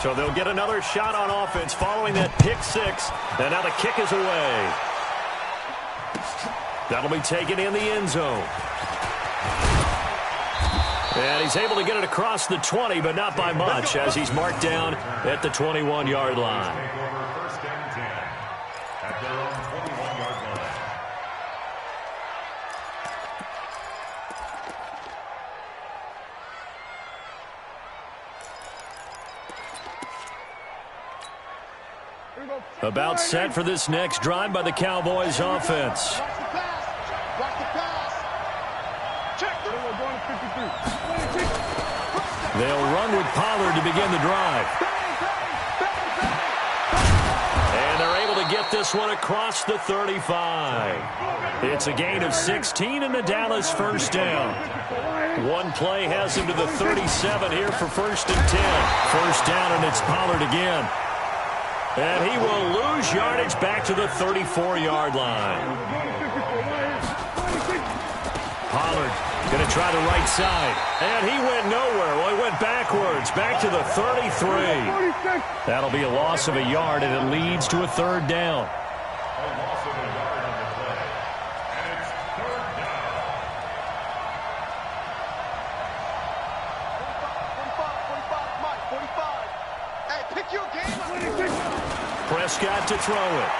So they'll get another shot on offense following that pick six. And now the kick is away. That'll be taken in the end zone. And he's able to get it across the 20, but not by much, as he's marked down at the 21-yard line. About set for this next drive by the Cowboys offense. They'll run with Pollard to begin the drive. And they're able to get this one across the 35. It's a gain of 16 and the Dallas first down. One play has him to the 37 here for 1st and 10. First down, and it's Pollard again. And he will lose yardage back to the 34-yard line. Pollard going to try the right side. And he went nowhere. Well, he went backwards, back to the 33. That'll be a loss of a yard, and it leads to a 3rd down. Prescott to throw it.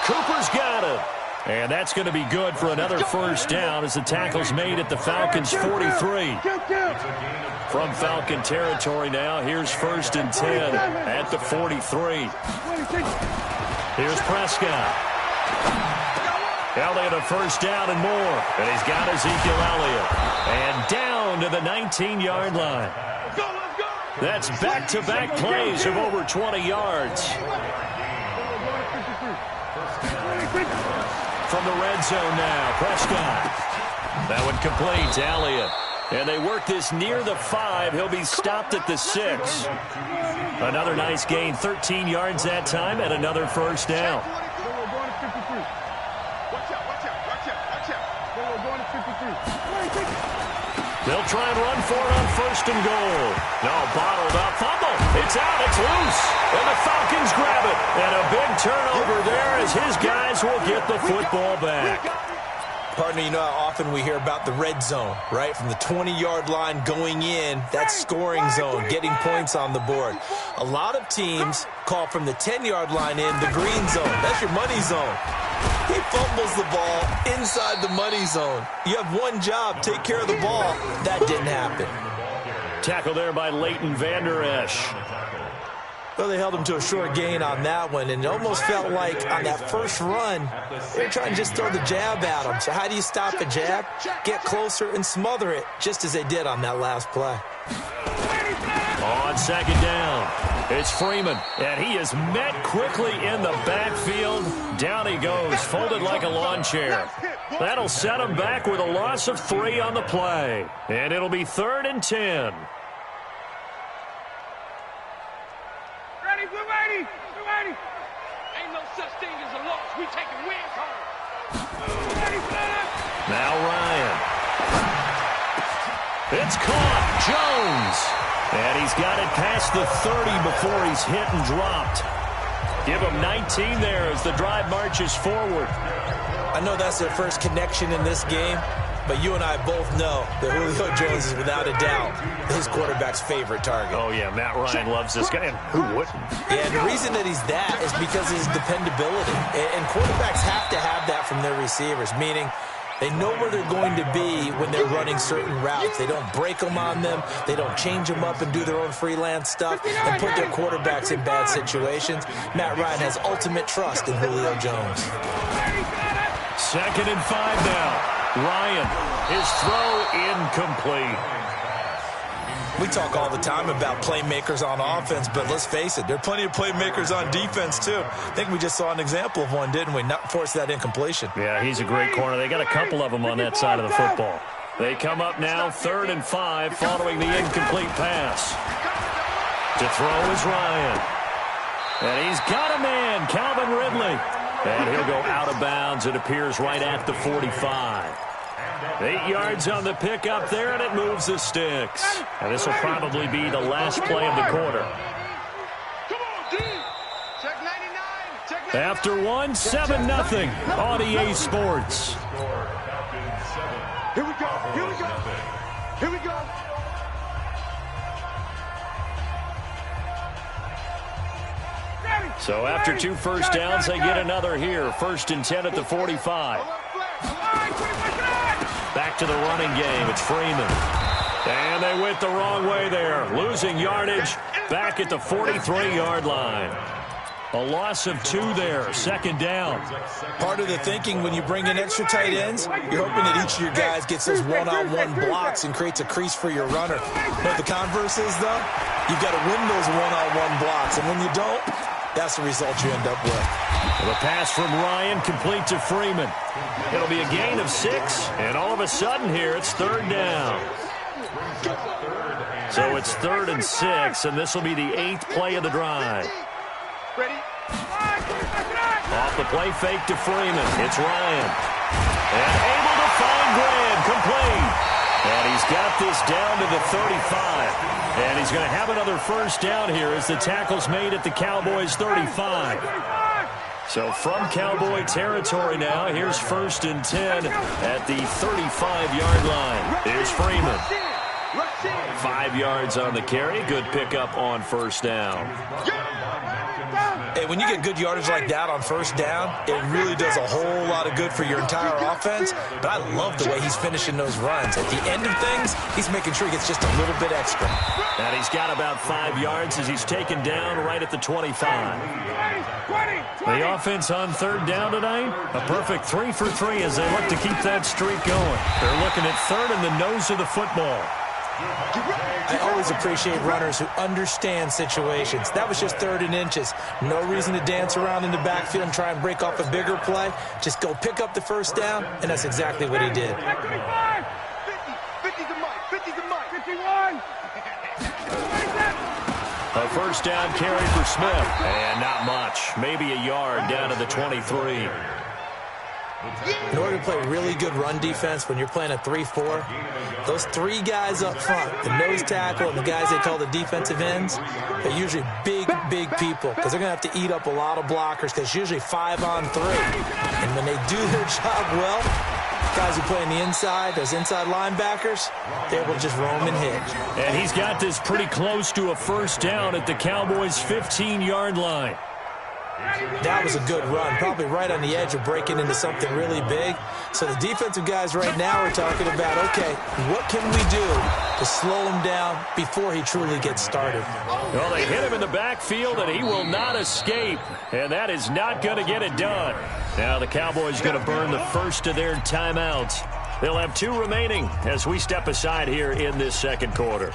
Cooper's got it. And that's going to be good for another first down as the tackle's made at the Falcons' 43. From Falcon territory now, here's 1st and 10 at the 43. Here's Prescott. Elliott a first down and more. And he's got Ezekiel Elliott. And down to the 19-yard line. That's back-to-back plays of over 20 yards. From the red zone now, Prescott. That one complete to Elliott. And they work this near the 5. He'll be stopped at the 6. Another nice gain, 13 yards that time, and another first down. They'll try and run for it on 1st and goal. No, bottled up. Fumble. It's out. It's loose. And the Falcons grab it. And a big turnover there as his guys will get the football back. Partner, you know how often we hear about the red zone, right? From the 20-yard line going in, that's scoring zone, getting points on the board. A lot of teams call from the 10-yard line in the green zone. That's your money zone. He fumbles the ball inside the money zone. You have one job, take care of the ball. That didn't happen. Tackle there by Leighton Vander Esch. Well, they held him to a short gain on that one, and it almost felt like on that first run, they were trying to just throw the jab at him. So how do you stop a jab? Get closer and smother it, just as they did on that last play. On 2nd down, it's Freeman, and he is met quickly in the backfield. Down he goes, folded like a lawn chair. That'll set him back with a loss of 3 on the play, and it'll be 3rd and 10. We're ready. Ain't no such thing as a loss. We taking wins home. Now Ryan. It's caught. Jones. And he's got it past the 30 before he's hit and dropped. Give him 19 there as the drive marches forward. I know that's their first connection in this game, but you and I both know that Julio Jones is without a doubt his quarterback's favorite target. Oh, yeah, Matt Ryan loves this guy, and who wouldn't? Yeah, and the reason that he's that is because of his dependability. And quarterbacks have to have that from their receivers, meaning they know where they're going to be when they're running certain routes. They don't break them on them. They don't change them up and do their own freelance stuff and put their quarterbacks in bad situations. Matt Ryan has ultimate trust in Julio Jones. 2nd and 5 now. Ryan, his throw incomplete. We talk all the time about playmakers on offense, but let's face it, there are plenty of playmakers on defense, too. I think we just saw an example of one, didn't we? Not force that incompletion. Yeah, he's a great corner. They got a couple of them on that side of the football. They come up now 3rd and 5 following the incomplete pass. To throw is Ryan. And he's got a man, Calvin Ridley. And he'll go out of bounds, it appears, right at the 45. 8 yards on the pickup there, and it moves the sticks. And this will probably be the last play of the quarter. After one, 7-0 on EA Sports. Here we go. Here we go. Here we go. So after 2 first downs, they get another here. 1st and 10 at the 45. Back to the running game. It's Freeman. And they went the wrong way there. Losing yardage back at the 43-yard line. A loss of 2 there. 2nd down. Part of the thinking when you bring in extra tight ends, you're hoping that each of your guys gets those one-on-one blocks and creates a crease for your runner. But the converse is, though, you've got to win those one-on-one blocks. And when you don't, that's the result you end up with. The pass from Ryan complete to Freeman. It'll be a gain of 6, and all of a sudden here it's 3rd down. So it's 3rd and 6, and this will be the 8th play of the drive. Ready? Off the play fake to Freeman. It's Ryan. And able to find Graham. Complete. And he's got this down to the 35. And he's going to have another first down here as the tackle's made at the Cowboys' 35. So from Cowboy territory now, here's 1st and 10 at the 35-yard line. Here's Freeman. 5 yards on the carry. Good pickup on 1st down. Hey, when you get good yardage like that on 1st down, it really does a whole lot of good for your entire offense. But I love the way he's finishing those runs. At the end of things, he's making sure he gets just a little bit extra. And he's got about 5 yards as he's taken down right at the 25. The offense on 3rd down tonight, a perfect 3 for 3 as they look to keep that streak going. They're looking at 3rd in the nose of the football. I always appreciate runners who understand situations. That was just 3rd and inches. No reason to dance around in the backfield and try and break off a bigger play. Just go pick up the 1st down, and that's exactly what he did. 50 to Mike. 50 to Mike. 51. A 1st down carry for Smith. And not much. Maybe a yard down to the 23. In order to play really good run defense when you're playing a 3-4, those 3 guys up front, the nose tackle and the guys they call the defensive ends, they're usually big people because they're going to have to eat up a lot of blockers because it's usually 5 on 3. And when they do their job well, guys who play on the inside, those inside linebackers, they're able to just roam and hit. And he's got this pretty close to a 1st down at the Cowboys' 15-yard line. That was a good run, probably right on the edge of breaking into something really big. So the defensive guys right now are talking about, okay, what can we do to slow him down before he truly gets started? Well, they hit him in the backfield, and he will not escape. And that is not going to get it done. Now the Cowboys going to burn the first of their timeouts. They'll have 2 remaining as we step aside here in this 2nd quarter.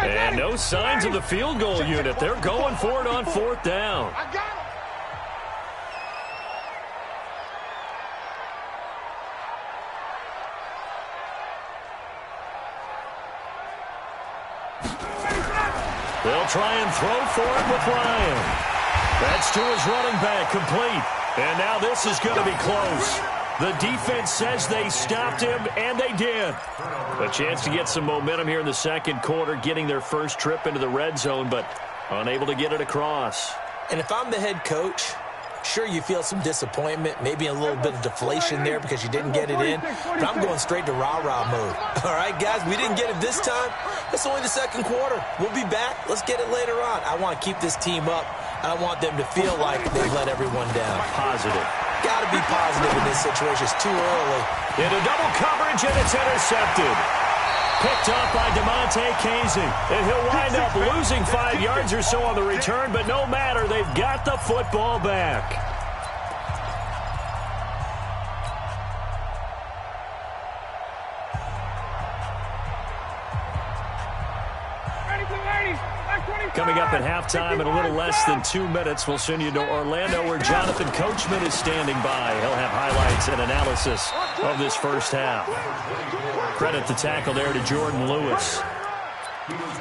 And no signs of the field goal unit. They're going for it on 4th down. They'll try and throw for it with Ryan. That's to his running back, complete. And now this is going to be close. The defense says they stopped him, and they did. A chance to get some momentum here in the 2nd quarter, getting their first trip into the red zone, but unable to get it across. And if I'm the head coach, sure, you feel some disappointment, maybe a little bit of deflation there because you didn't get it in, but I'm going straight to rah-rah mode. All right, guys, we didn't get it this time. It's only the 2nd quarter. We'll be back. Let's get it later on. I want to keep this team up. I want them to feel like they've let everyone down. Positive. Got to be positive in this situation. It's too early. Into double coverage, and it's intercepted. Picked off by DeMonte Casey. And he'll wind up losing 5 yards or so on the return, but no matter, they've got the football back. Coming up at halftime in a little less than 2 minutes, we'll send you to Orlando where Jonathan Coachman is standing by. He'll have highlights and analysis of this first half. Credit the tackle there to Jordan Lewis.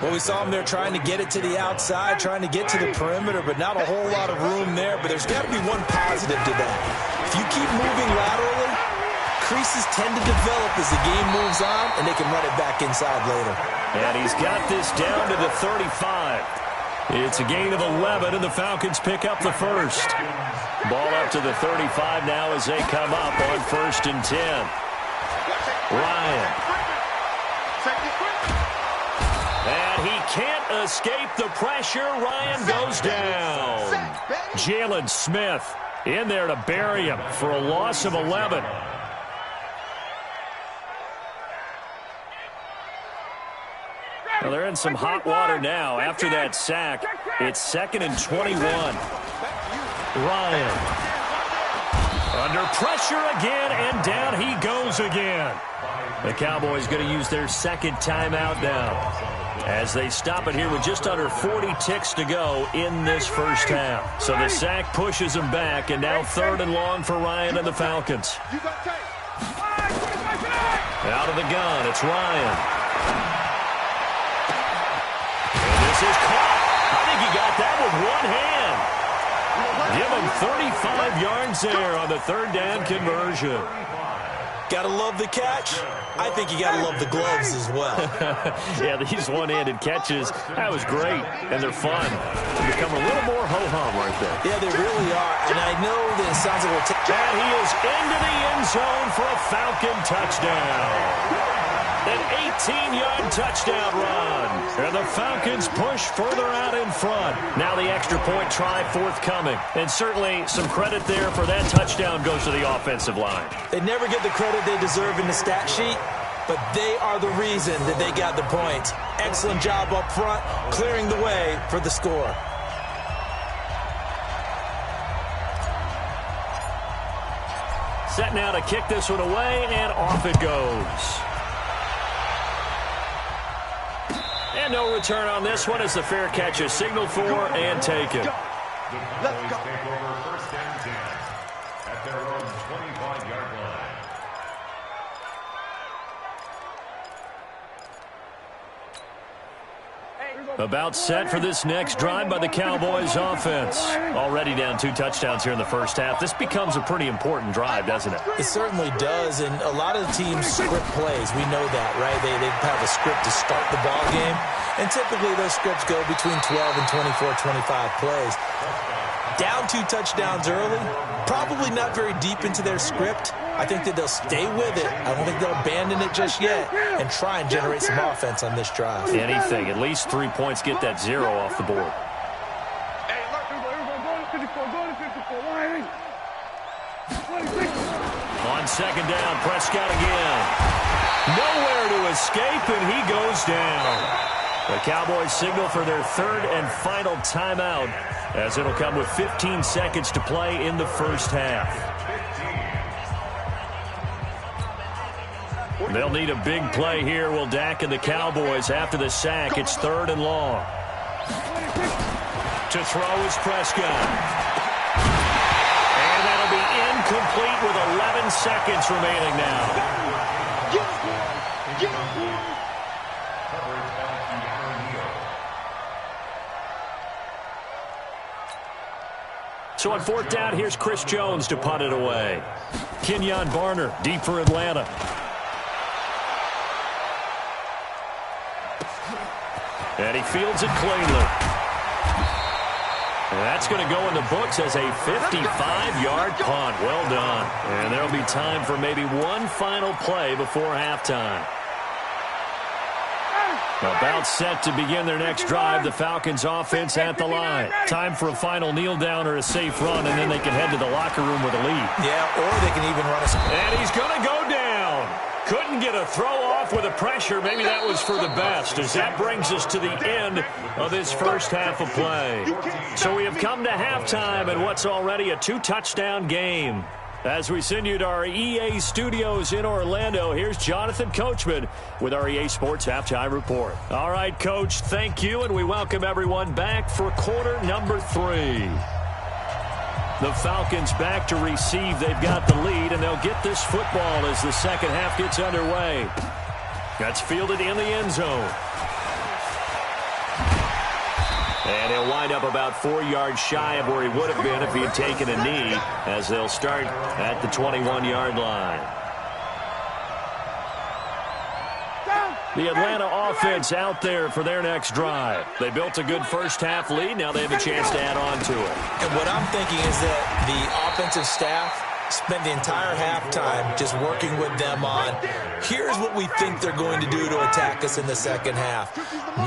Well, we saw him there trying to get it to the outside, trying to get to the perimeter, but not a whole lot of room there. But there's got to be one positive to that. If you keep moving laterally, creases tend to develop as the game moves on, and they can run it back inside later. And he's got this down to the 35. It's a gain of 11, and the Falcons pick up the first. Ball up to the 35 now as they come up on 1st and 10. Ryan. And he can't escape the pressure. Ryan goes down. Jalen Smith in there to bury him for a loss of 11. Well, they're in some hot water now. After that sack, it's 2nd and 21. Ryan. Under pressure again, and down he goes again. The Cowboys going to use their second timeout now as they stop it here with just under 40 ticks to go in this first half. So the sack pushes them back, and now 3rd and long for Ryan and the Falcons. Out of the gun, it's Ryan. And this is caught. I think he got that with one hand. Give him 35 yards there on the 3rd down conversion. Got to love the catch. I think you got to love the gloves as well. Yeah, these one-handed catches, that was great, and they're fun. They become a little more ho-hum right there. Yeah, they really are, and I know that it sounds like and he is into the end zone for a Falcon touchdown. An 18-yard touchdown run. And the Falcons push further out in front. Now the extra point try forthcoming. And certainly some credit there for that touchdown goes to the offensive line. They never get the credit they deserve in the stat sheet, but they are the reason that they got the points. Excellent job up front, clearing the way for the score. Set now to kick this one away, and off it goes. And no return on this one as the fair catch is signaled for and taken. Let's go. Take over 1st and 10 at their own 25-yard line. About set for this next drive by the Cowboys offense. Already down 2 touchdowns here in the first half. This becomes a pretty important drive, doesn't it? It certainly does, and a lot of the teams script plays. We know that, right? They have a script to start the ball game, and typically those scripts go between 12 and 24, 25 plays. Down 2 touchdowns early, probably not very deep into their script. I think that they'll stay with it. I don't think they'll abandon it just yet and try and generate some offense on this drive. Anything. At least 3 points, get that 0 off the board. On 2nd down, Prescott again. Nowhere to escape, and he goes down. The Cowboys signal for their 3rd and final timeout, as it'll come with 15 seconds to play in the first half. They'll need a big play here, will Dak and the Cowboys after the sack. It's 3rd and long. To throw is Prescott. And that'll be incomplete with 11 seconds remaining now. So on 4th down, here's Chris Jones to punt it away. Kenyon Barner, deep for Atlanta. And he fields it cleanly. And that's going to go in the books as a 55-yard punt. Well done. And there'll be time for maybe one final play before halftime. About set to begin their next drive, the Falcons offense at the line. Time for a final kneel down or a safe run, and then they can head to the locker room with a lead. Yeah, or they can even run a... And he's going to go down. Couldn't get a throw off with the pressure. Maybe that was for the best, as that brings us to the end of this first half of play. So we have come to halftime in what's already a 2-touchdown game. As we send you to our EA studios in Orlando, here's Jonathan Coachman with our EA Sports Halftime Report. All right, Coach, thank you, and we welcome everyone back for quarter number 3. The Falcons back to receive. They've got the lead, and they'll get this football as the second half gets underway. That's fielded in the end zone. And he'll wind up about 4 yards shy of where he would have been if he had taken a knee, as they'll start at the 21-yard line. The Atlanta offense out there for their next drive. They built a good first-half lead. Now they have a chance to add on to it. And what I'm thinking is that the offensive staff spent the entire halftime just working with them on, here's what we think they're going to do to attack us in the second half.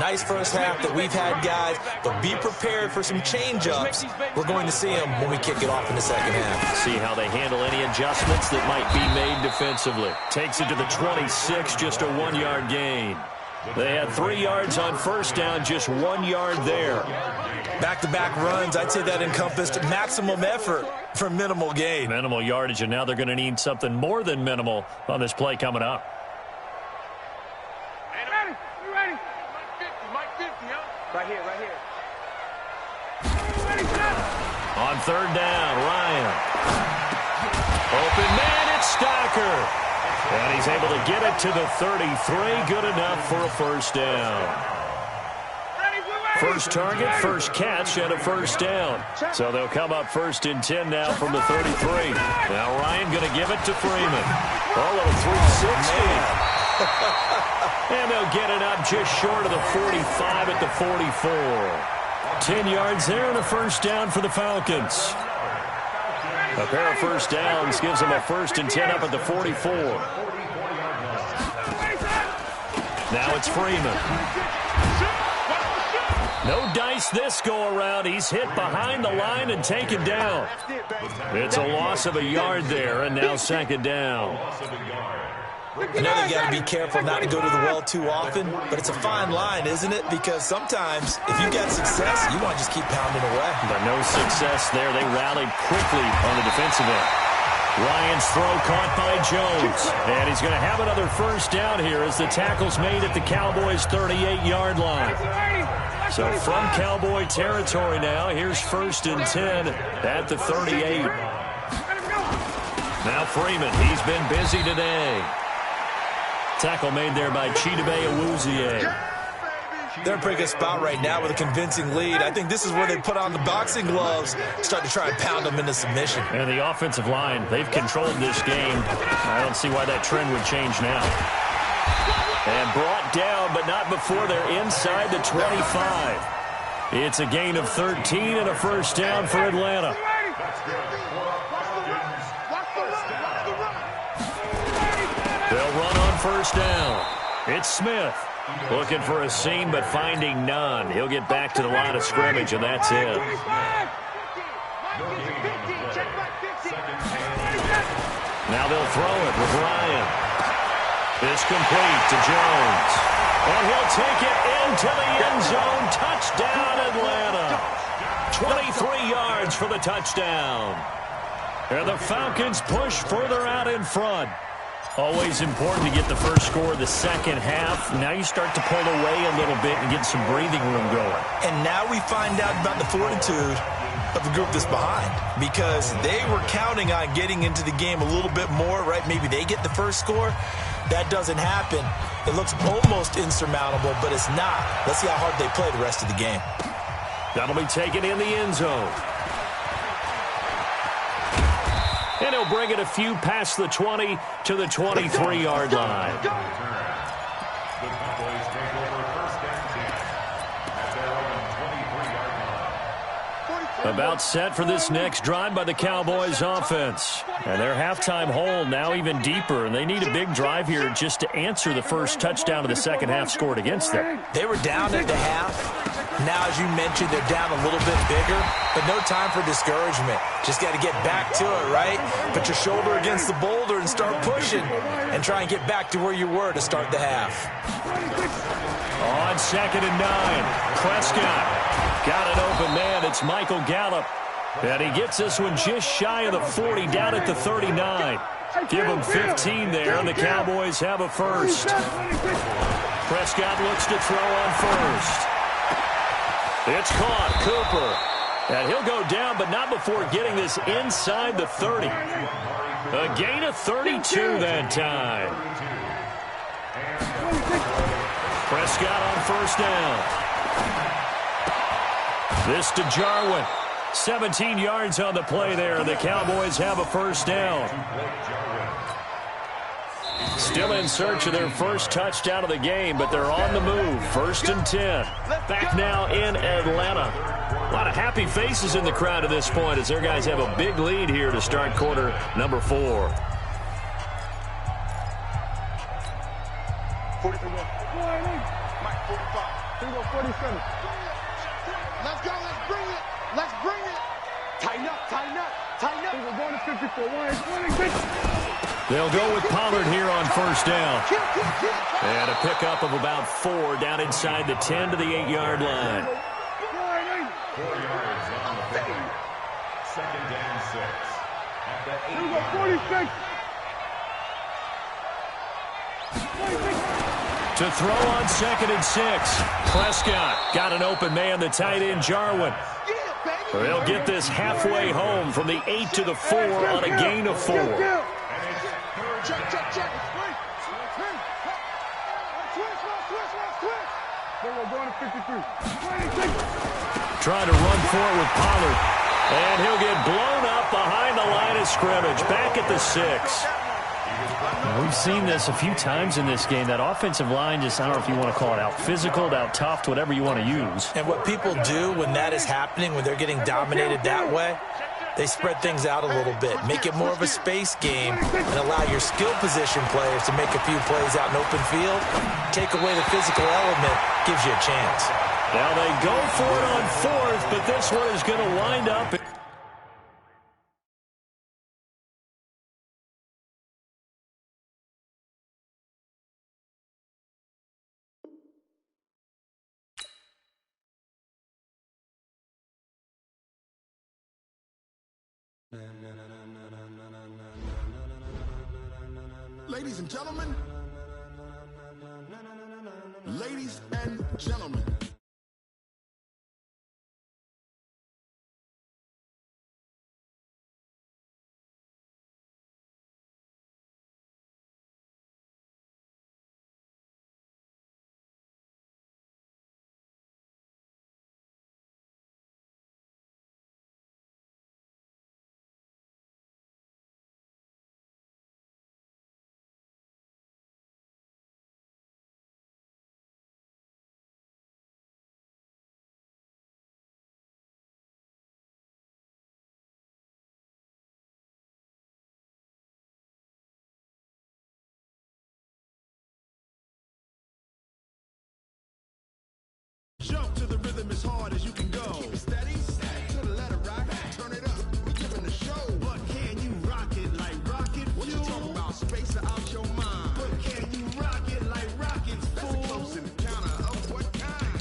Nice first half that we've had, guys, but be prepared for some change-ups. We're going to see them when we kick it off in the second half. See how they handle any adjustments that might be made defensively. Takes it to the 26, just a 1-yard gain. They had 3 yards on first down, just 1 yard there. Back-to-back runs, I'd say that encompassed maximum effort for minimal gain. Minimal yardage, and now they're going to need something more than minimal on this play coming up. You ready? Mike 50, huh? Right here. On third down, Ryan. Open man, it's Stocker. And he's able to get it to the 33. Good enough for a first down. First target, first catch, and a first down. So they'll come up 1st and 10 now from the 33. Now Ryan going to give it to Freeman. Oh, a 360. And they'll get it up just short of the 45 at the 44. 10 yards there and a first down for the Falcons. A pair of first downs gives them a 1st and 10 up at the 44. Now it's Freeman. No dice this go-around. He's hit behind the line and taken down. It's a loss of a yard there, and now 2nd down. I know they've got to be careful not to go to the well too often, but it's a fine line, isn't it? Because sometimes, if you got success, you want to just keep pounding away. But no success there. They rallied quickly on the defensive end. Ryan's throw caught by Jones. And he's going to have another first down here as the tackle's made at the Cowboys' 38-yard line. So from Cowboy territory now, here's 1st and 10 at the 38. Now Freeman, he's been busy today. Tackle made there by Chidobe Awuzie. They're in a pretty good spot right now with a convincing lead. I think this is where they put on the boxing gloves, start to try and pound them into submission. And the offensive line, they've controlled this game. I don't see why that trend would change now. And brought down, but not before they're inside the 25. It's a gain of 13 and a first down for Atlanta. They'll run on first down. It's Smith. Looking for a seam, but finding none. He'll get back to the line of scrimmage, and that's it. Now they'll throw it with Ryan. It's complete to Jones. And he'll take it into the end zone. Touchdown, Atlanta. 23 yards for the touchdown. And the Falcons push further out in front. Always important to get the first score of the second half. Now you start to pull away a little bit and get some breathing room going. And now we find out about the fortitude of the group that's behind, because they were counting on getting into the game a little bit more, right? Maybe they get the first score. That doesn't happen. It looks almost insurmountable, but it's not. Let's see how hard they play the rest of the game. That'll be taken in the end zone. And he'll bring it a few past the 20 to the 23-yard line. About set for this next drive by the Cowboys offense. And their halftime hole now even deeper, and they need a big drive here just to answer the first touchdown of the second half scored against them. They were down at the half. Now, as you mentioned, they're down a little bit bigger, but no time for discouragement. Just got to get back to it, right? Put your shoulder against the boulder and start pushing and try and get back to where you were to start the half. On 2nd and 9, Prescott. Got an open man. It's Michael Gallup. And he gets this one just shy of the 40, down at the 39. Give him 15 there, and the Cowboys have a first. Prescott looks to throw on first. It's caught. Cooper. And he'll go down, but not before getting this inside the 30. A gain of 32 that time. Prescott on first down. This to Jarwin. 17 yards on the play there, and the Cowboys have a first down. Still in search of their first touchdown of the game, but they're on the move. 1st and 10. Back now in Atlanta. A lot of happy faces in the crowd at this point as their guys have a big lead here to start quarter number 4. 47. Let's go. Let's bring it. Let's bring it. Tighten up. Tighten up. Tighten up. We're going to 54. They'll go with Pollard here on first down. And a pickup of about 4 down inside the 10 to the 8-yard line. 4 yards on the play. 2nd and 6. At the 8-yard. 46. To throw on 2nd and 6. Prescott got an open man, the tight end Jarwin. They'll get this halfway home from the 8 to the 4 on a gain of 4. Check. Trying to run forward with Pollard. And he'll get blown up behind the line of scrimmage. Back at the 6. We've seen this a few times in this game. That offensive line just, I don't know if you want to call it out physical, out tough, whatever you want to use. And what people do when that is happening, when they're getting dominated that way, they spread things out a little bit, make it more of a space game, and allow your skill position players to make a few plays out in open field. Take away the physical element, gives you a chance. Now they go for it on 4th, but this one is going to wind up. Ladies and gentlemen. Ladies and gentlemen. Jump to the rhythm as hard as you can go. Keep it steady, to the letter right. Turn it up, we giving the show. But can you rock it like rocket fuel? What you talking about? Space out your mind. But can you rock it like rockets, fool? That's a close encounter of what kind?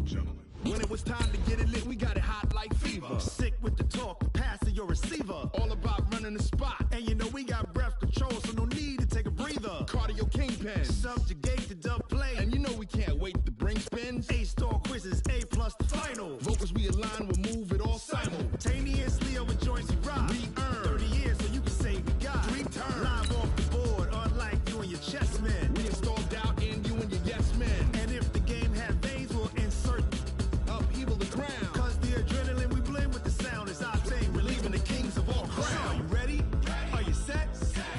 Gentlemen. When it was time to get it lit, we got it hot like fever. Sick with the talk, pass to your receiver. All about running the spot. And you know we got breath control, so no need to take a breather. Cardio kingpin. Subjugate the dub play. And you know we can't wait to bring spins. A-star quizzes, A+ the final. Vocals we align, we'll move it all simultaneously over joints we rock. We earn 30 years so you can say we got 3 turns. Live off the board, unlike you and your chess men. We installed doubt in you and your yes men. And if the game had veins, we'll insert upheaval the crown. Cause the adrenaline we blend with the sound is our thing. Relieving the kings of all crowns. So are you ready? Are you set?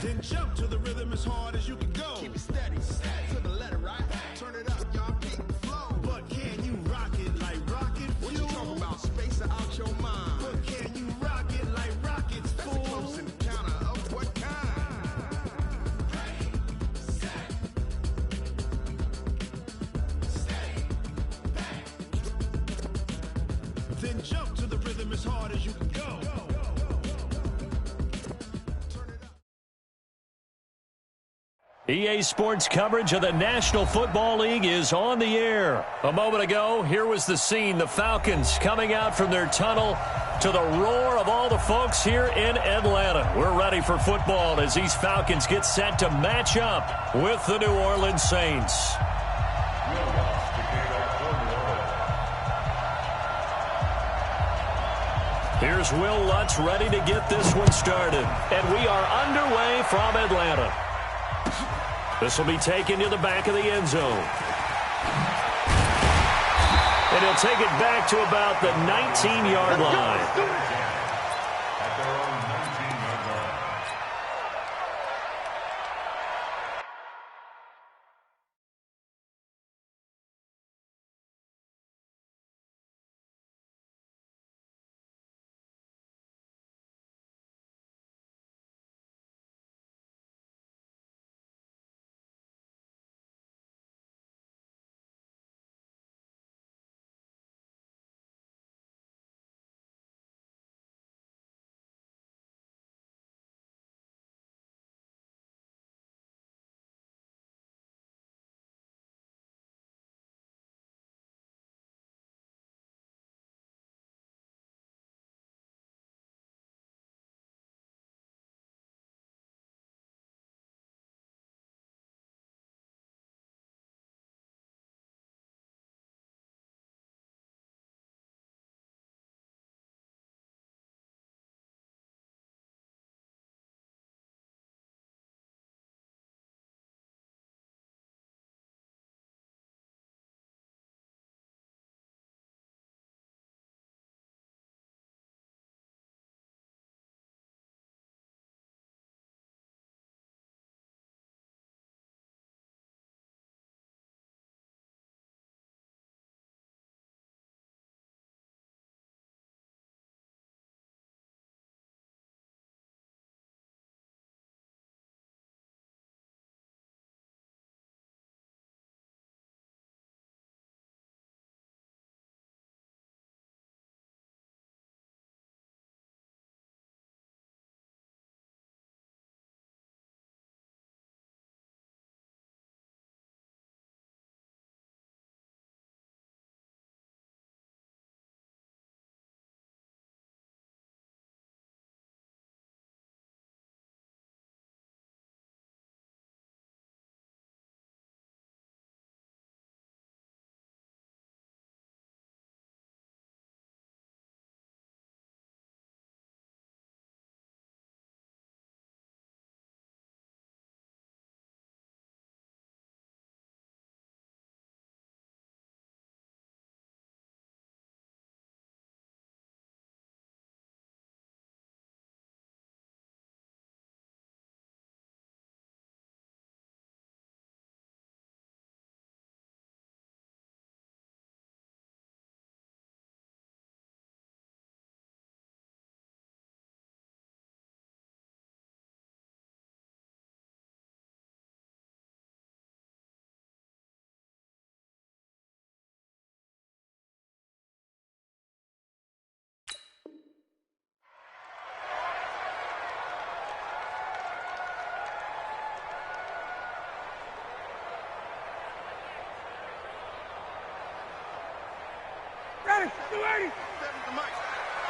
Then jump to the rhythm as hard as you can go. Keep it steady, to the letter right. Turn it up, y'all beat the flow. But can you rock it like rocket fuel? What you talking about? Space out your mind. But can you rock it like rockets, fool? That's a close encounter of what kind? Then jump to the rhythm as hard as you can go. EA Sports coverage of the National Football League is on the air. A moment ago, here was the scene. The Falcons coming out from their tunnel to the roar of all the folks here in Atlanta. We're ready for football as these Falcons get set to match up with the New Orleans Saints. Here's Will Lutz ready to get this one started. And we are underway from Atlanta. This will be taken to the back of the end zone. And he'll take it back to about the 19-yard line.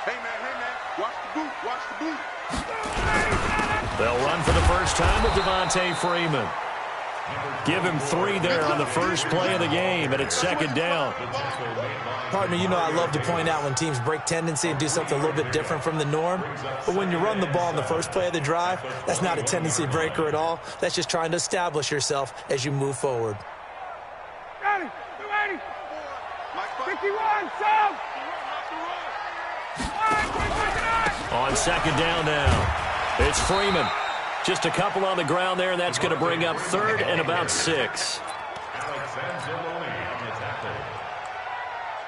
Hey, man, watch the boot. They'll run for the first time with Devontae Freeman. Give him 3 there on the first play of the game, and it's second down. Partner, you know I love to point out when teams break tendency and do something a little bit different from the norm. But when you run the ball in the first play of the drive, that's not a tendency breaker at all. That's just trying to establish yourself as you move forward. 51, Sam! On second down now, it's Freeman. Just a couple on the ground there, and that's going to bring up 3rd and about 6.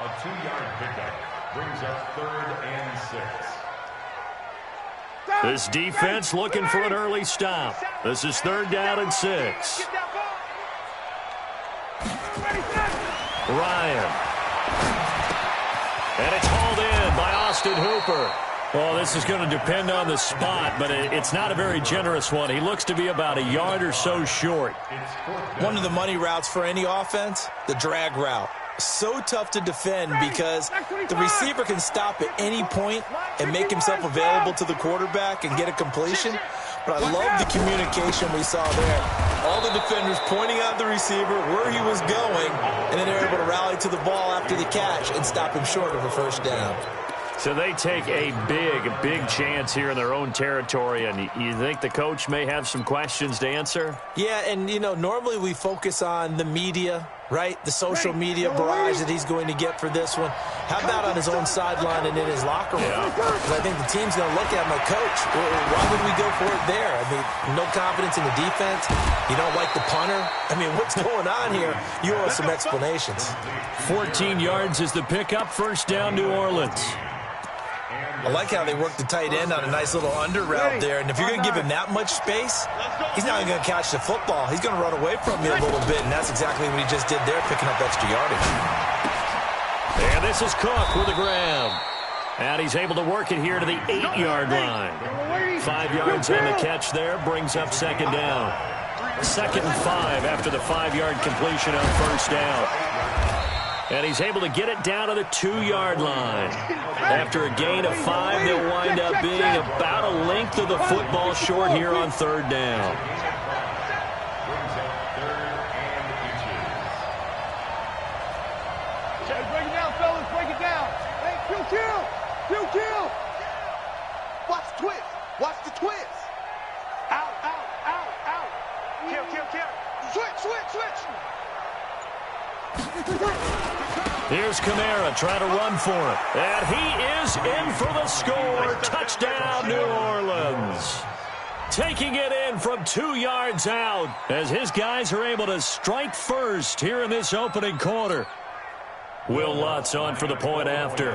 A 2-yard pickup brings up 3rd and 6. This defense looking for an early stop. This is 3rd down and 6. Ryan. And it's hauled in by Austin Hooper. Well, this is going to depend on the spot, but it's not a very generous one. He looks to be about a yard or so short. One of the money routes for any offense, the drag route. So tough to defend because the receiver can stop at any point and make himself available to the quarterback and get a completion. But I love the communication we saw there. All the defenders pointing out the receiver, where he was going, and then they're able to rally to the ball after the catch and stop him short of a first down. So they take a big chance here in their own territory, and you think the coach may have some questions to answer? Yeah, and, normally we focus on the media, right? The social media barrage that he's going to get for this one. How about on his own sideline and in his locker room? Because I think the team's going to look at him like, Coach, why would we go for it there? I mean, no confidence in the defense. You don't like the punter. I mean, what's going on here? You owe us some explanations. 14 yards is the pickup. First down, New Orleans. I like how they work the tight end on a nice little under route there. And if you're going to give him that much space, he's not going to catch the football. He's going to run away from you a little bit, and that's exactly what he just did there, picking up extra yardage. And this is Cook with a grab. And he's able to work it here to the 8-yard line. 5 yards on the catch there, brings up second down. 2nd and 5 after the 5-yard completion on first down. And he's able to get it down to the 2-yard line. After a gain of 5, they'll wind up being about a length of the football short here on third down. Break it down, fellas. Break it down. Hey, kill. Watch the twist. Out. Kill. Switch. Here's Kamara trying to run for it. And he is in for the score. Touchdown, New Orleans. Taking it in from 2 yards out as his guys are able to strike first here in this opening quarter. Will Lutz on for the point after.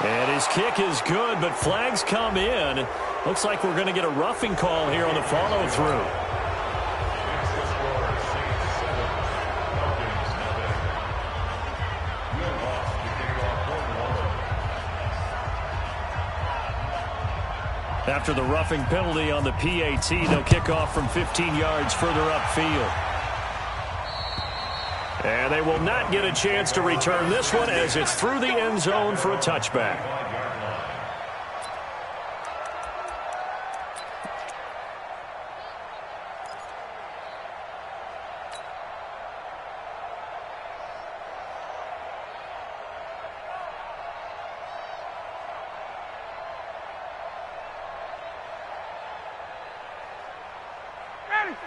And his kick is good, but flags come in. Looks like we're going to get a roughing call here on the follow-through. After the roughing penalty on the PAT, they'll kick off from 15 yards further upfield. And they will not get a chance to return this one as it's through the end zone for a touchback.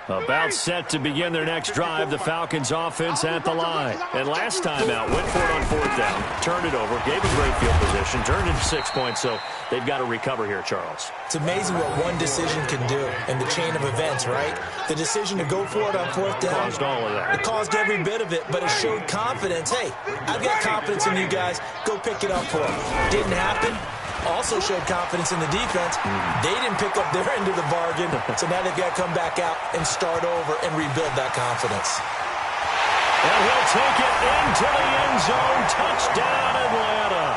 About set to begin their next drive, the Falcons offense at the line. And last time out, went for it on fourth down, turned it over, gave a great field position, turned into 6 points, so they've got to recover here, Charles. It's amazing what one decision can do in the chain of events, right? The decision to go for it on fourth down. Caused all of that. It caused every bit of it, but it showed confidence. Hey, I've got confidence in you guys. Go pick it up for them. Didn't happen. Also showed confidence in the defense. They didn't pick up their end of the bargain, so now they've got to come back out and start over and rebuild that confidence. And he'll take it into the end zone. Touchdown, Atlanta.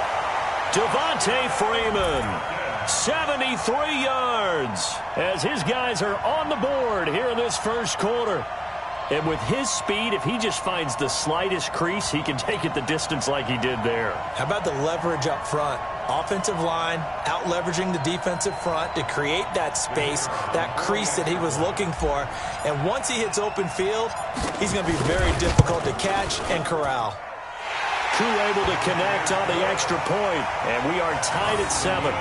Devontae Freeman, 73 yards, as his guys are on the board here in this first quarter. And with his speed, if he just finds the slightest crease, he can take it the distance like he did there. How about the leverage up front? Offensive line out-leveraging the defensive front to create that space, that crease that he was looking for. And once he hits open field, he's going to be very difficult to catch and corral. Crew able to connect on the extra point, and we are tied at 7.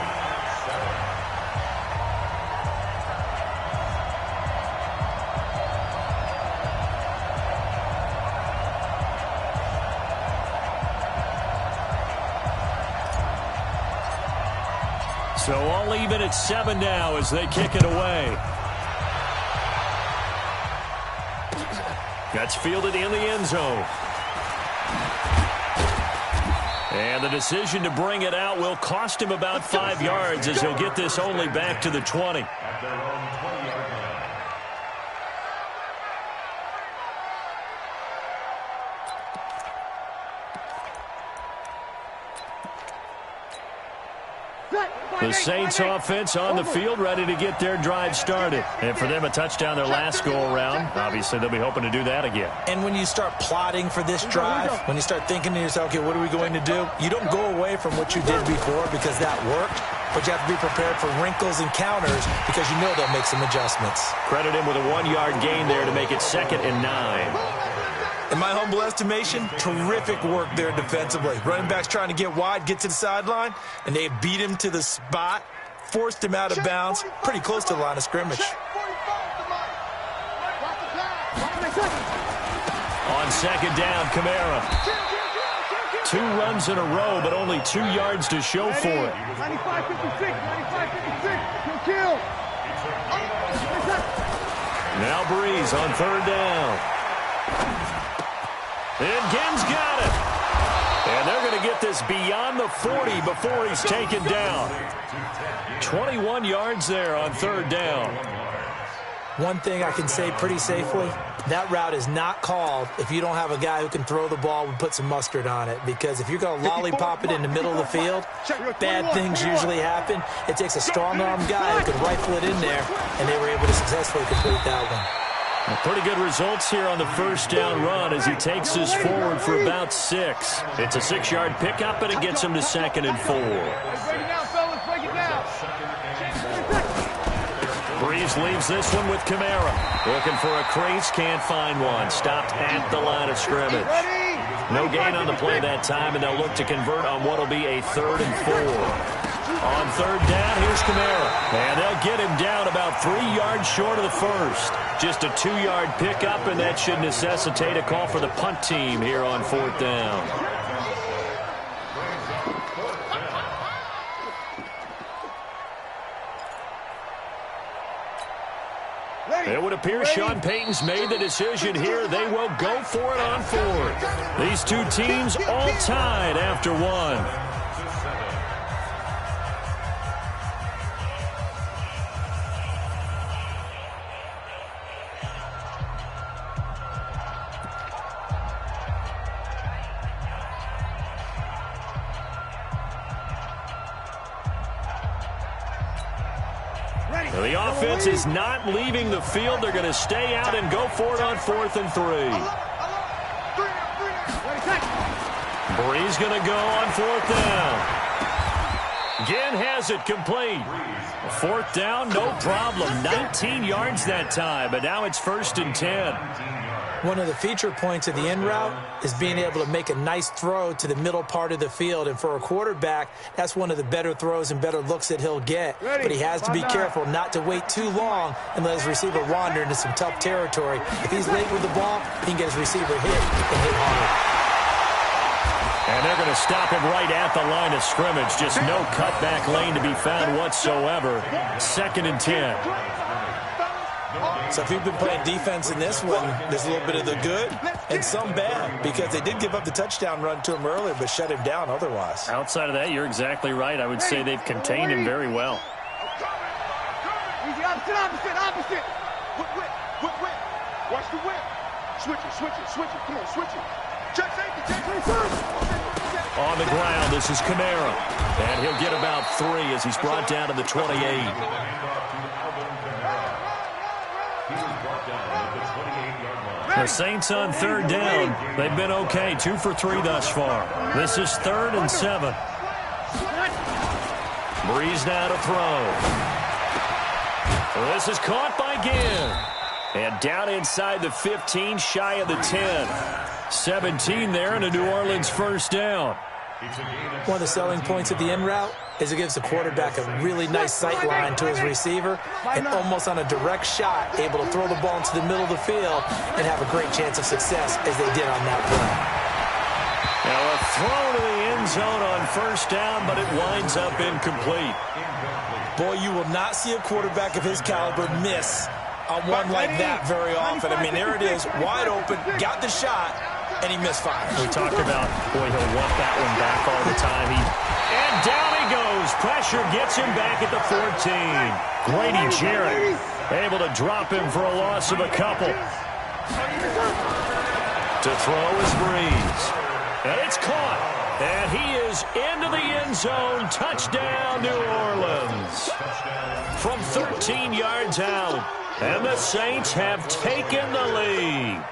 So all even at 7 now as they kick it away. That's fielded in the end zone. And the decision to bring it out will cost him about 5 yards as he'll get this only back to the 20. The Saints offense on the field, ready to get their drive started. And for them, a touchdown their last go-around. Obviously, they'll be hoping to do that again. And when you start plotting for this drive, when you start thinking to yourself, okay, what are we going to do? You don't go away from what you did before because that worked, but you have to be prepared for wrinkles and counters because you know they'll make some adjustments. Credit him with a 1-yard gain there to make it 2nd and 9. In my humble estimation, terrific work there defensively. Running back's trying to get wide, get to the sideline, and they beat him to the spot, forced him out of bounds, pretty close to the line of scrimmage. On second down, Kamara. 2 runs in a row, but only 2 yards to show for it. 95-56, 95-56, kill. Now Breeze on third down. And Ginn's got it. And they're going to get this beyond the 40 before he's taken down. 21 yards there on third down. One thing I can say pretty safely, that route is not called if you don't have a guy who can throw the ball and put some mustard on it. Because if you're going to lollipop it in the middle of the field, bad things usually happen. It takes a strong-arm guy who can rifle it in there, and they were able to successfully complete that one. Pretty good results here on the first down run as he takes this forward for about 6. It's a 6-yard pickup, and it gets him to 2nd and 4. Break it down, fellas, break it down. Breeze leaves this one with Kamara. Looking for a crease, can't find one. Stopped at the line of scrimmage. No gain on the play that time, and they'll look to convert on what will be a 3rd and 4. On third down, here's Kamara. And they'll get him down about 3 yards short of the first. Just a 2-yard pickup, and that should necessitate a call for the punt team here on 4th down. It would appear Sean Payton's made the decision here. They will go for it on 4th. These two teams all tied after 1. The offense is not leaving the field. They're going to stay out and go for it on 4th and 3. Breeze going to go on 4th down. Ginn has it complete. 4th down, no problem. 19 yards that time, but now it's 1st and 10. One of the feature points of the in route is being able to make a nice throw to the middle part of the field. And for a quarterback, that's one of the better throws and better looks that he'll get. But he has to be careful not to wait too long and let his receiver wander into some tough territory. If he's late with the ball, he can get his receiver hit and hit hard. And they're going to stop him right at the line of scrimmage. Just no cutback lane to be found whatsoever. 2nd and 10. So if you've been playing defense in this one, there's a little bit of the good and some bad, because they did give up the touchdown run to him earlier, but shut him down otherwise. Outside of that, you're exactly right. I would say they've contained him very well. Easy, opposite. Whip. Watch the whip. Switch it. Come on, switch it. Check safety. On the ground, this is Kamara. And he'll get about 3 as he's brought down to the 28. The Saints on third down. They've been okay. 2 for 3 thus far. This is 3rd and 7. Breeze now to throw. This is caught by Ginn. And down inside the 15, shy of the 10. 17 there and a New Orleans 1st down. One of the selling points of the in route is it gives the quarterback a really nice sight line to his receiver and almost on a direct shot able to throw the ball into the middle of the field and have a great chance of success as they did on that play. Now a throw to the end zone on 1st down, but it winds up incomplete. Boy, you will not see a quarterback of his caliber miss on one like that very often. I mean, there it is, wide open, got the shot, and he misfired. We talked about, boy, he'll want that one back all the time. And down he goes. Pressure gets him back at the 14. Grady Jarrett able to drop him for a loss of a couple. To throw is Breeze. And it's caught. And he is into the end zone. Touchdown, New Orleans. From 13 yards out. And the Saints have taken the lead.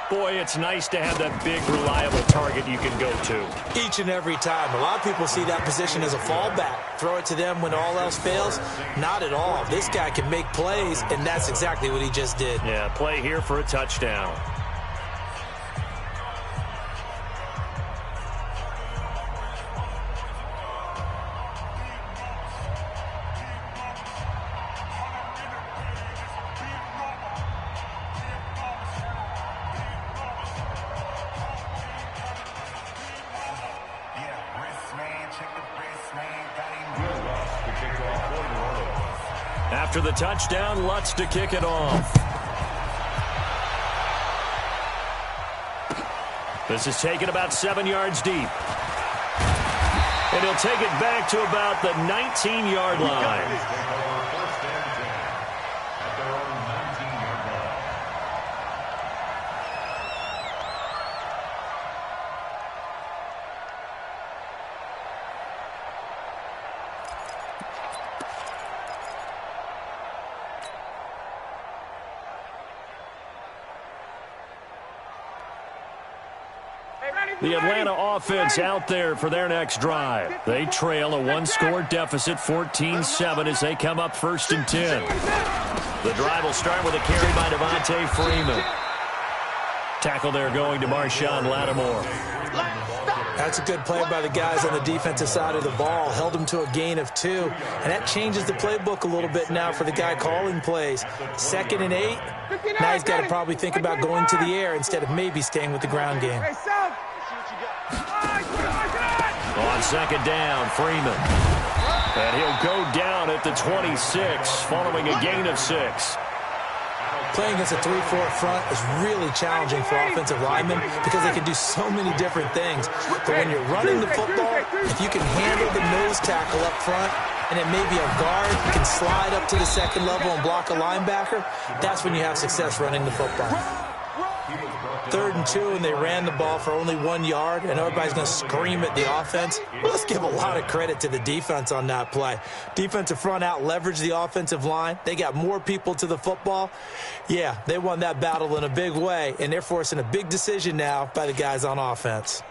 Boy, it's nice to have that big, reliable target you can go to. Each and every time. A lot of people see that position as a fallback. Throw it to them when all else fails. Not at all. This guy can make plays, and that's exactly what he just did. Yeah, play here for a touchdown. After the touchdown, Lutz to kick it off. This is taken about 7 yards deep. And he'll take it back to about the 19-yard line. The Atlanta offense out there for their next drive. They trail a one-score deficit, 14-7, as they come up 1st and 10. The drive will start with a carry by Devontae Freeman. Tackle there going to Marshawn Lattimore. That's a good play by the guys on the defensive side of the ball. Held them to a gain of 2. And that changes the playbook a little bit now for the guy calling plays. 2nd and 8. Now he's got to probably think about going to the air instead of maybe staying with the ground game. On 2nd down, Freeman. And he'll go down at the 26 following a gain of 6. Playing against a 3-4 front is really challenging for offensive linemen because they can do so many different things. But when you're running the football, if you can handle the nose tackle up front and it may be a guard, you can slide up to the 2nd level and block a linebacker, that's when you have success running the football. 3rd and 2, and they ran the ball for only 1 yard, and everybody's going to scream at the offense. Well, let's give a lot of credit to the defense on that play. Defensive front out leveraged the offensive line. They got more people to the football. Yeah, they won that battle in a big way, and they're forcing a big decision now by the guys on offense.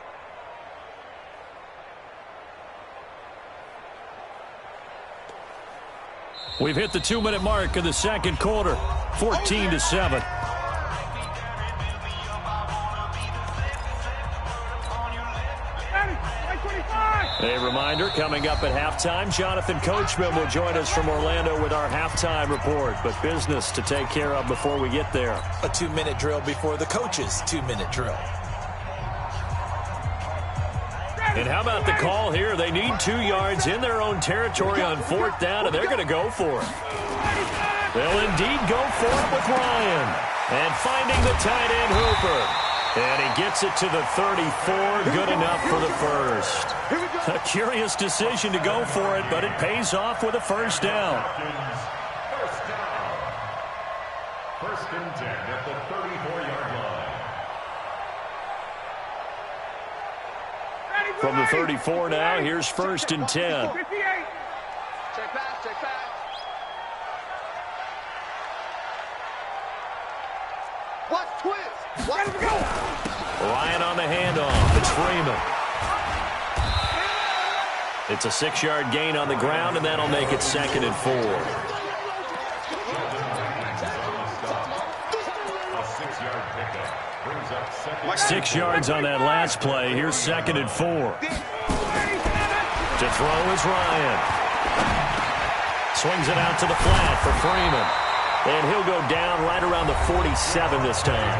We've hit the 2-minute mark of the 2nd quarter, 14-7. A reminder, coming up at halftime, Jonathan Coachman will join us from Orlando with our halftime report. But business to take care of before we get there. A 2-minute drill before the coach's 2-minute drill. And how about the call here? They need 2 yards in their own territory on 4th down, and they're going to go for it. They'll indeed go for it with Ryan. And finding the tight end, Hooper. And he gets it to the 34, good enough for the first. A curious decision to go for it, but it pays off with a 1st down. First and 10 at the 34-yard line. From the 34 now, here's 1st and 10. Check pass, check pass. Watch twist. Watch him go. Ryan on the handoff. It's Freeman. It's a 6-yard gain on the ground, and that'll make it 2nd and 4. A 6-yard pickup brings up 6 yards on that last play. Here's 2nd and 4. To throw is Ryan. Swings it out to the flat for Freeman. And he'll go down right around the 47 this time.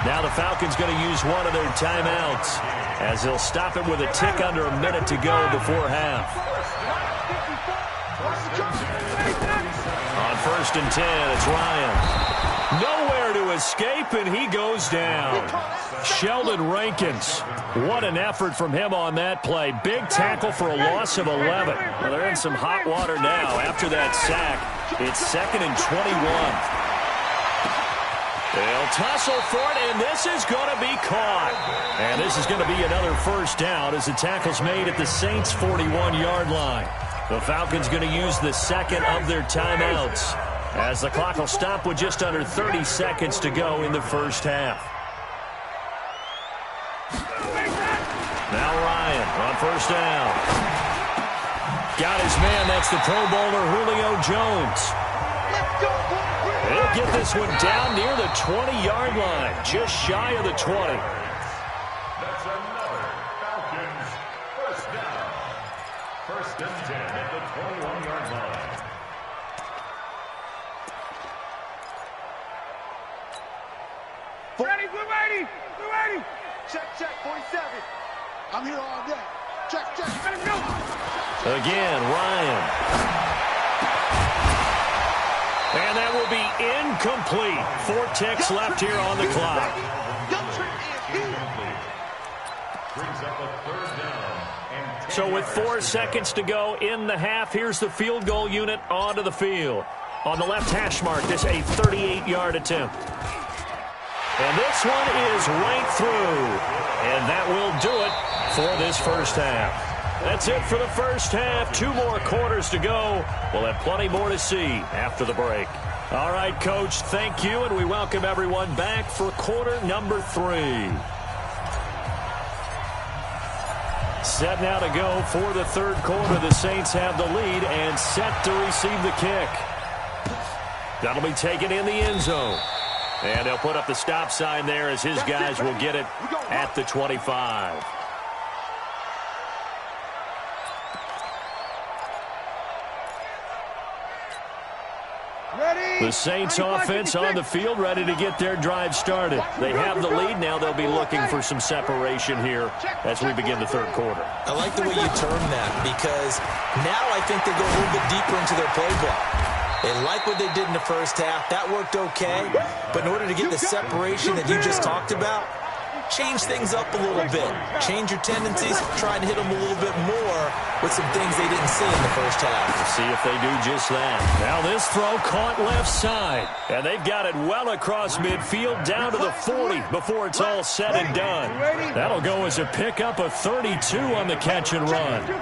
Now the Falcons going to use one of their timeouts as they'll stop it with a tick under a minute to go before half. On 1st and 10, it's Ryan. Nowhere to escape, and he goes down. Sheldon Rankins. What an effort from him on that play. Big tackle for a loss of 11. Well, they're in some hot water now after that sack. It's 2nd and 21. They'll tussle for it, and this is going to be caught. And this is going to be another 1st down as the tackle's made at the Saints' 41-yard line. The Falcons going to use the 2nd of their timeouts as the clock will stop with just under 30 seconds to go in the 1st half. Now Ryan on 1st down. Got his man. That's the Pro Bowler Julio Jones. They'll get this one down near the 20-yard line, just shy of the 20. That's another Falcons 1st down. 1st and 10 at the 21-yard line. Ready, blue 80, blue 80. Check, 47. I'm here all day. Check, let him go. Again, Ryan. And that will be incomplete. 4 ticks left here on the clock. Brings up a third down. So with 4 seconds to go in the half, here's the field goal unit onto the field. On the left hash mark, this a 38-yard attempt. And this one is right through. And that will do it for this first half. That's it for the first half. 2 more quarters to go. We'll have plenty more to see after the break. All right, Coach, thank you, and we welcome everyone back for quarter number 3. Set now to go for the third quarter. The Saints have the lead and set to receive the kick. That'll be taken in the end zone. And they'll put up the stop sign there as his guys will get it at the 25. The Saints offense on the field, ready to get their drive started. They have the lead. Now they'll be looking for some separation here as we begin the third quarter. I like the way you term that, because now I think they go a little bit deeper into their playbook. They like what they did in the first half. That worked okay. But in order to get the separation that you just talked about, change things up a little bit. Change your tendencies. Try and hit them a little bit more with some things they didn't see in the first half. We'll see if they do just that. Now this throw caught left side. And they've got it well across midfield down to the 40 before it's all said and done. That'll go as a pickup of 32 on the catch and run. 6-6.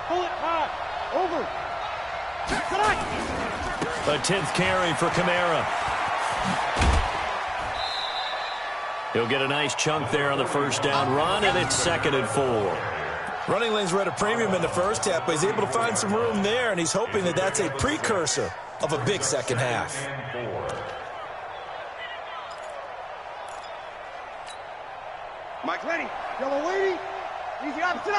Pull it high. Over. A 10th carry for Kamara. He'll get a nice chunk there on the first down run, and it's 2nd and 4. Running lanes were at a premium in the first half, but he's able to find some room there, and he's hoping that that's a precursor of a big second half. Mike Lenny. Yellow lady. Easy opposite.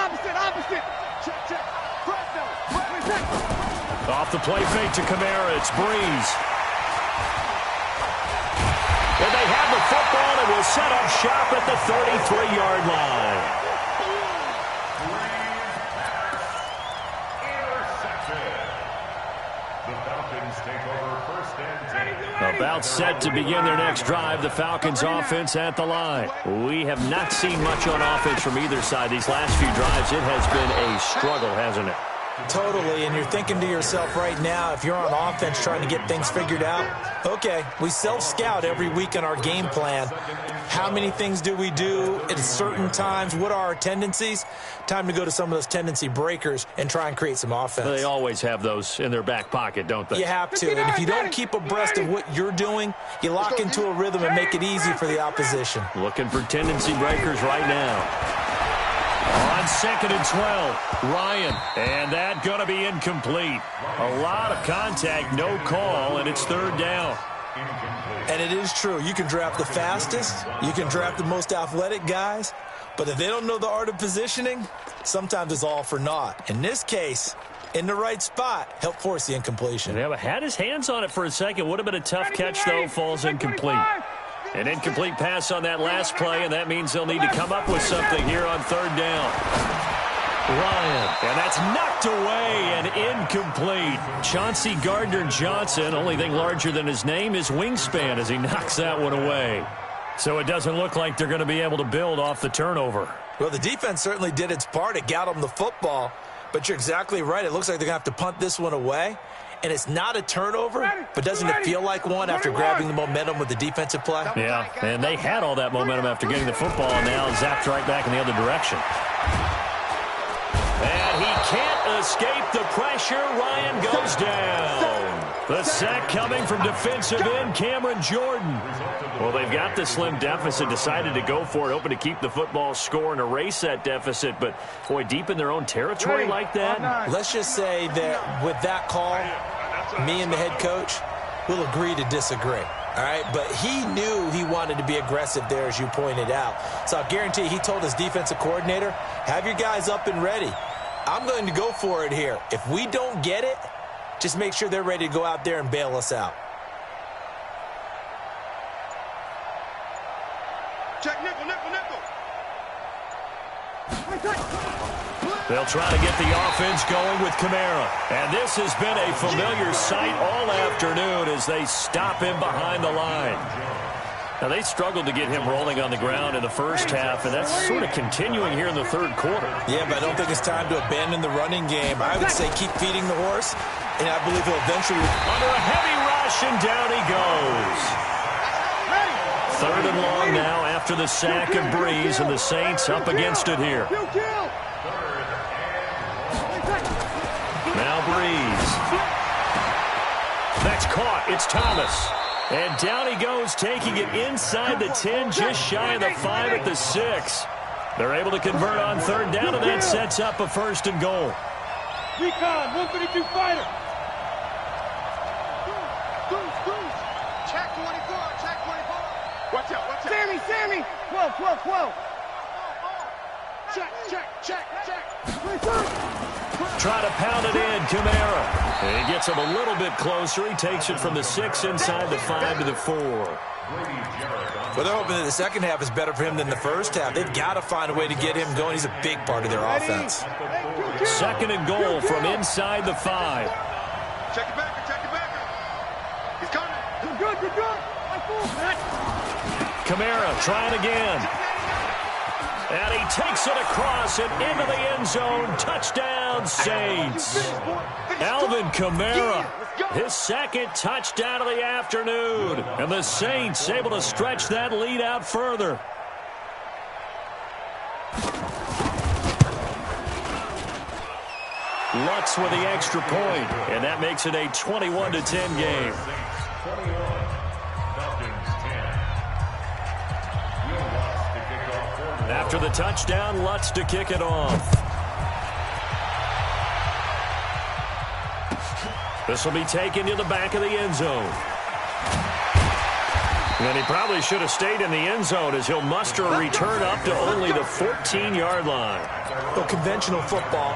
Check. Press down. Off the play fake to Kamara, it's Breeze. And they have the football and will set up shop at the 33-yard line. The Falcons take over 1st and 10. About set to begin their next drive, the Falcons offense at the line. We have not seen much on offense from either side these last few drives. It has been a struggle, hasn't it? Totally, and you're thinking to yourself right now, if you're on offense trying to get things figured out, okay, we self-scout every week in our game plan. How many things do we do at certain times? What are our tendencies? Time to go to some of those tendency breakers and try and create some offense. They always have those in their back pocket, don't they? You have to, and if you don't keep abreast of what you're doing, you lock into a rhythm and make it easy for the opposition. Looking for tendency breakers right now. On 2nd and 12, Ryan, and that going to be incomplete. A lot of contact, no call, and it's 3rd down. And it is true. You can draft the fastest, you can draft the most athletic guys, but if they don't know the art of positioning, sometimes it's all for naught. In this case, in the right spot, help force the incompletion. Yeah, but had his hands on it for a second. Would have been a tough catch, though. Falls incomplete. An incomplete pass on that last play, and that means they'll need to come up with something here on 3rd down. Ryan, and that's knocked away and incomplete. Chauncey Gardner-Johnson, only thing larger than his name is wingspan as he knocks that one away. So it doesn't look like they're going to be able to build off the turnover. Well, the defense certainly did its part. It got them the football, but you're exactly right. It looks like they're going to have to punt this one away. And it's not a turnover, but doesn't it feel like one after grabbing the momentum with the defensive play? Yeah, and they had all that momentum after getting the football, and now zapped right back in the other direction. And he can't escape the pressure. Ryan goes down. The sack coming from defensive end Cameron Jordan. Well, they've got the slim deficit, decided to go for it, hoping to keep the football score and erase that deficit. But, boy, deep in their own territory like that. Let's just say that with that call, me and the head coach will agree to disagree. All right, but he knew he wanted to be aggressive there, as you pointed out. So I guarantee he told his defensive coordinator, have your guys up and ready. I'm going to go for it here. If we don't get it, just make sure they're ready to go out there and bail us out. Check nickel. They'll try to get the offense going with Kamara. And this has been a familiar sight all afternoon as they stop him behind the line. Now, they struggled to get him rolling on the ground in the first half, and that's sort of continuing here in the third quarter. Yeah, but I don't think it's time to abandon the running game. I would say keep feeding the horse, and I believe he'll eventually... Under a heavy rush, and down he goes. Third and long now after the sack of Breeze, and the Saints up against it here. Now Breeze. That's caught. It's Thomas. And down he goes, taking it inside the 10, just shy of the 5 at the 6. They're able to convert on third down, and that sets up a first and goal. Recon, 152 fighter. Check 24, check 24. Watch out, watch out. Sammy, 12. Check. Try to pound it in, Kamara. And he gets him a little bit closer. He takes it from the 6 inside the 5 to the 4. Well, they're hoping that the second half is better for him than the first half. They've got to find a way to get him going. He's a big part of their offense. Second and goal from inside the 5. Check it back. He's coming. You're good. Kamara trying again. And he takes it across and into the end zone. Touchdown, Saints. Alvin Kamara, his second touchdown of the afternoon. And the Saints able to stretch that lead out further. Lutz with the extra point, and that makes it a 21-10 game. After the touchdown, Lutz to kick it off. This will be taken to the back of the end zone. And he probably should have stayed in the end zone as he'll muster a return up to only the 14-yard line. Well, conventional football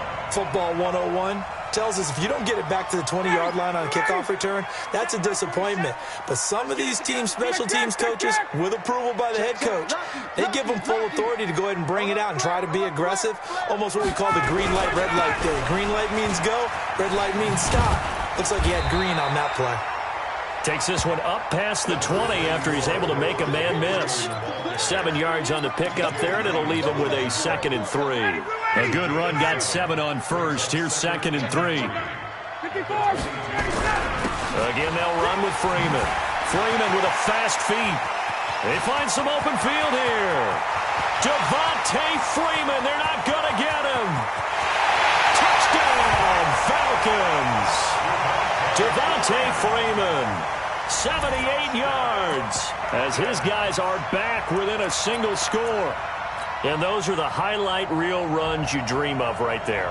101, tells us if you don't get it back to the 20-yard line on a kickoff return, that's a disappointment. But some of these team special teams coaches, with approval by the head coach, they give them full authority to go ahead and bring it out and try to be aggressive, almost what we call the green light, red light theory. Green light means go, red light means stop. Looks like he had green on that play. Takes this one up past the 20 after he's able to make a man miss. 7 yards on the pickup there, and it'll leave him with a 2nd and 3. A good run, got 7 on first. Here's 2nd and 3. Again, they'll run with Freeman. Freeman with a fast feet. They find some open field here. Devontae Freeman, they're not going to get him. Touchdown, Falcons. Devontae Freeman, 78 yards, as his guys are back within a single score. And those are the highlight reel runs you dream of right there.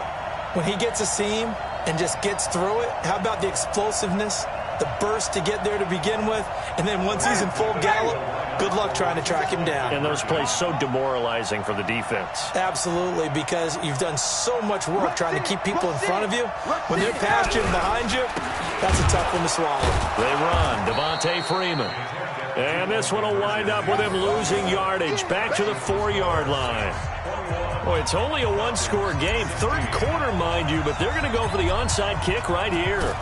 When he gets a seam and just gets through it, how about the explosiveness, the burst to get there to begin with, and then once he's in full gallop, good luck trying to track him down. And those plays so demoralizing for the defense. Absolutely, because you've done so much work trying to keep people in front of you. When they're past you and behind you, that's a tough one to swallow. They run, Devontae Freeman. And this one will wind up with him losing yardage back to the 4-yard line. Boy, it's only a one-score game. Third quarter, mind you, but they're going to go for the onside kick right here.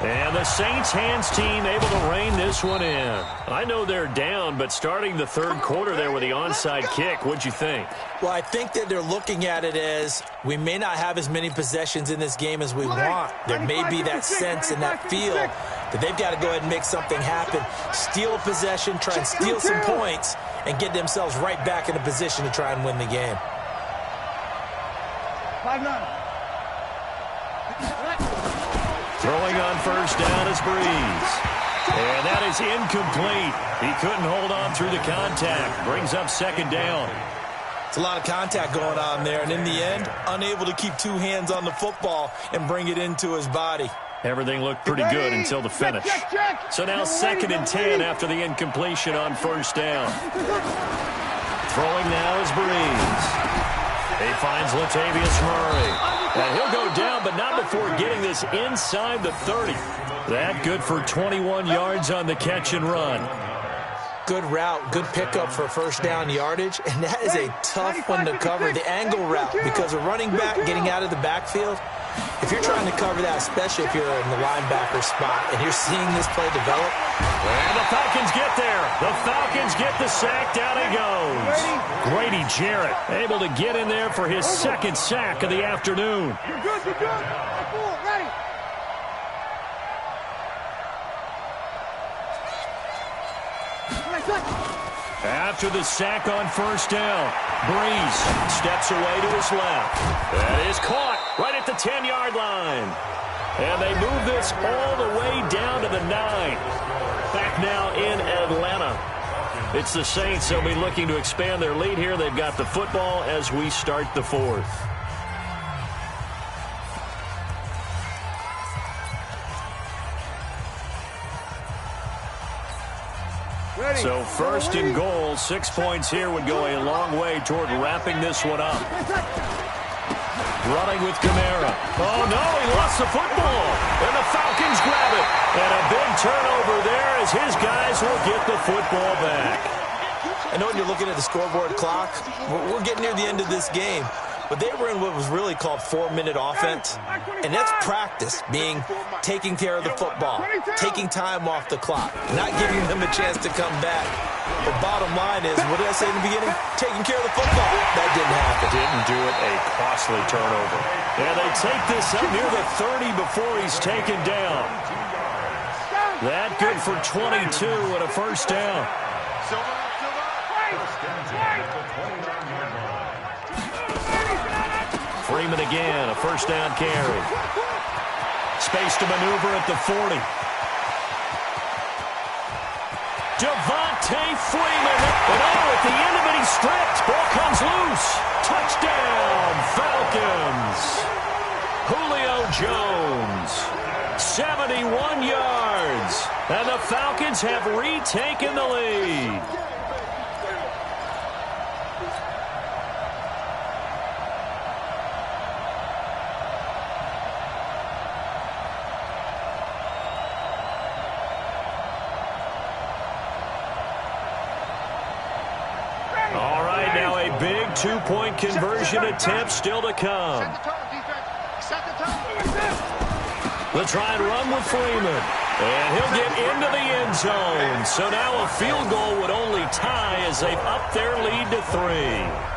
And the Saints hands team able to rein this one in. I know they're down, but starting the third quarter there with the onside kick, what'd you think? Well, I think that they're looking at it as we may not have as many possessions in this game as we want. There may be that sense and that feel that they've got to go ahead and make something happen. Steal a possession, try and steal some points, and get themselves right back in a position to try and win the game. 5-9. Throwing on first down is Breeze. And that is incomplete. He couldn't hold on through the contact. Brings up 2nd down. It's a lot of contact going on there, and in the end, unable to keep 2 hands on the football and bring it into his body. Everything looked pretty good until the finish. So now 2nd and 10 after the incompletion on first down. Throwing now is Breeze. He finds Latavius Murray. And he'll go down, but not before getting this inside the 30. That good for 21 yards on the catch and run. Good route, good pickup for first down yardage, and that is a tough one to cover, the angle route, because a running back getting out of the backfield, if you're trying to cover that, especially if you're in the linebacker spot, and you're seeing this play develop. And the Falcons get there. The Falcons get the sack. Down he goes. Grady Jarrett able to get in there for his second sack of the afternoon. You're good, you're good. Ready. After the sack on first down, Breeze steps away to his left. That is caught right at the 10-yard line. And they move this all the way down to the 9. Back now in Atlanta. It's the Saints. They'll be looking to expand their lead here. They've got the football as we start the 4th. So first and goal, 6 points here would go a long way toward wrapping this one up. Running with Kamara. Oh, no, he lost the football. And the Falcons grab it. And a big turnover there as his guys will get the football back. I know when you're looking at the scoreboard clock, we're getting near the end of this game. But they were in what was really called 4-minute offense. And that's practice, meaning taking care of the football, taking time off the clock, not giving them a chance to come back. The bottom line is, what did I say in the beginning? Taking care of the football. That didn't happen. Didn't do it. A costly turnover. And they take this up near the 30 before he's taken down. That good for 22 and a first down. Freeman again, a first down carry. Space to maneuver at the 40. Devontae Freeman. And at the end of it, he's stripped. Ball comes loose. Touchdown, Falcons. Julio Jones. 71 yards. And the Falcons have retaken the lead. Big two-point conversion attempt still to come. They'll try and run with Freeman. And he'll get into the end zone. So now a field goal would only tie as they've upped their lead to 3.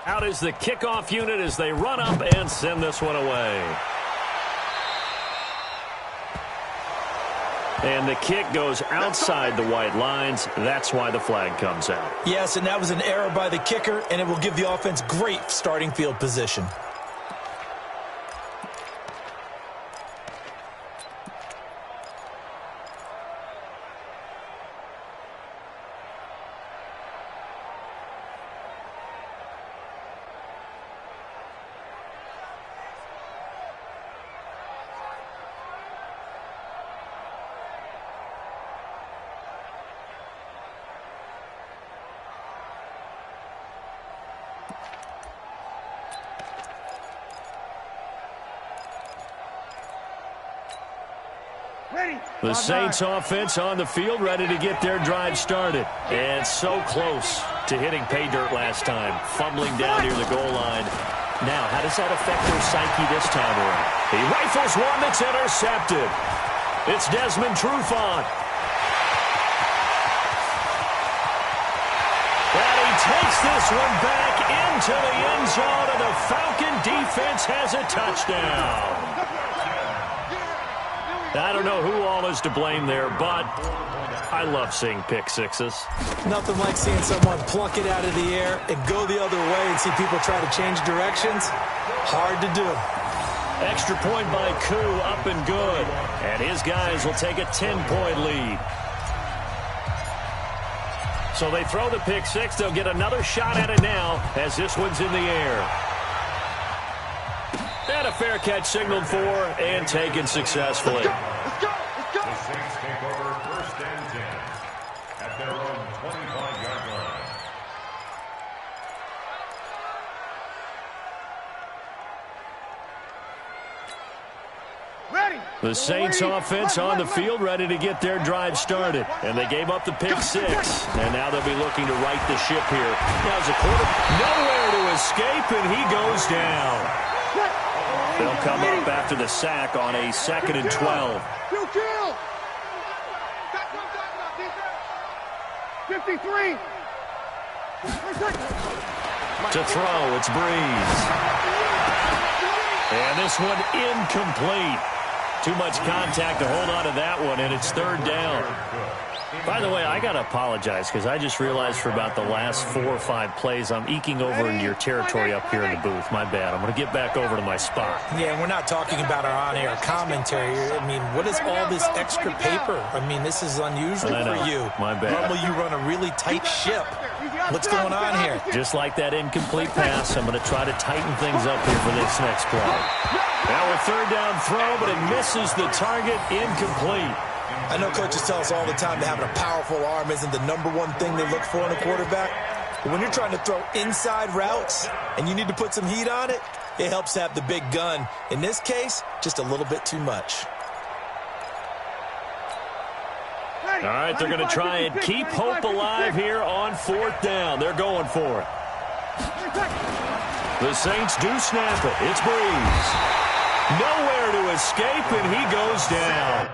Out is the kickoff unit as they run up and send this one away. And the kick goes outside the white lines. That's why the flag comes out. Yes, and that was an error by the kicker, and it will give the offense great starting field position. The Saints offense on the field, ready to get their drive started. And so close to hitting pay dirt last time, fumbling down near the goal line. Now, how does that affect their psyche this time around? He rifles one that's intercepted. It's Desmond Trufant. And he takes this one back into the end zone, and the Falcon defense has a touchdown. I don't know who all is to blame there, but I love seeing pick sixes. Nothing like seeing someone pluck it out of the air and go the other way and see people try to change directions. Hard to do. Extra point by Koo, up and good. And his guys will take a 10-point lead. So they throw the pick six. They'll get another shot at it now as this one's in the air. And a fair catch signaled for and taken successfully. Let's go. The Saints take over 1st and 10 at their own 25-yard line. Ready. The Saints offense on the field, ready to get their drive started. And they gave up the pick six. And now they'll be looking to right the ship here. Now's a quarter. Nowhere to escape, and he goes down. They'll come up after the sack on a 2nd and 12. 53. To throw, it's Breeze. And this one incomplete. Too much contact to hold on to that one, and it's 3rd down. By the way, I got to apologize because I just realized for about the last 4 or 5 plays, I'm eking over into your territory up here in the booth. My bad. I'm going to get back over to my spot. Yeah, we're not talking about our on-air commentary. I mean, what is all this extra paper? I mean, this is unusual for you. My bad. Normally you run a really tight ship. What's going on here? Just like that incomplete pass, I'm going to try to tighten things up here for this next play. Now a 3rd down throw, but it misses the target, incomplete. I know coaches tell us all the time that having a powerful arm isn't the #1 thing they look for in a quarterback. But when you're trying to throw inside routes and you need to put some heat on it, it helps to have the big gun. In this case, just a little bit too much. All right, they're going to try and keep hope alive here on 4th down. They're going for it. The Saints do snap it. It's Breeze. Nowhere to escape, and he goes down.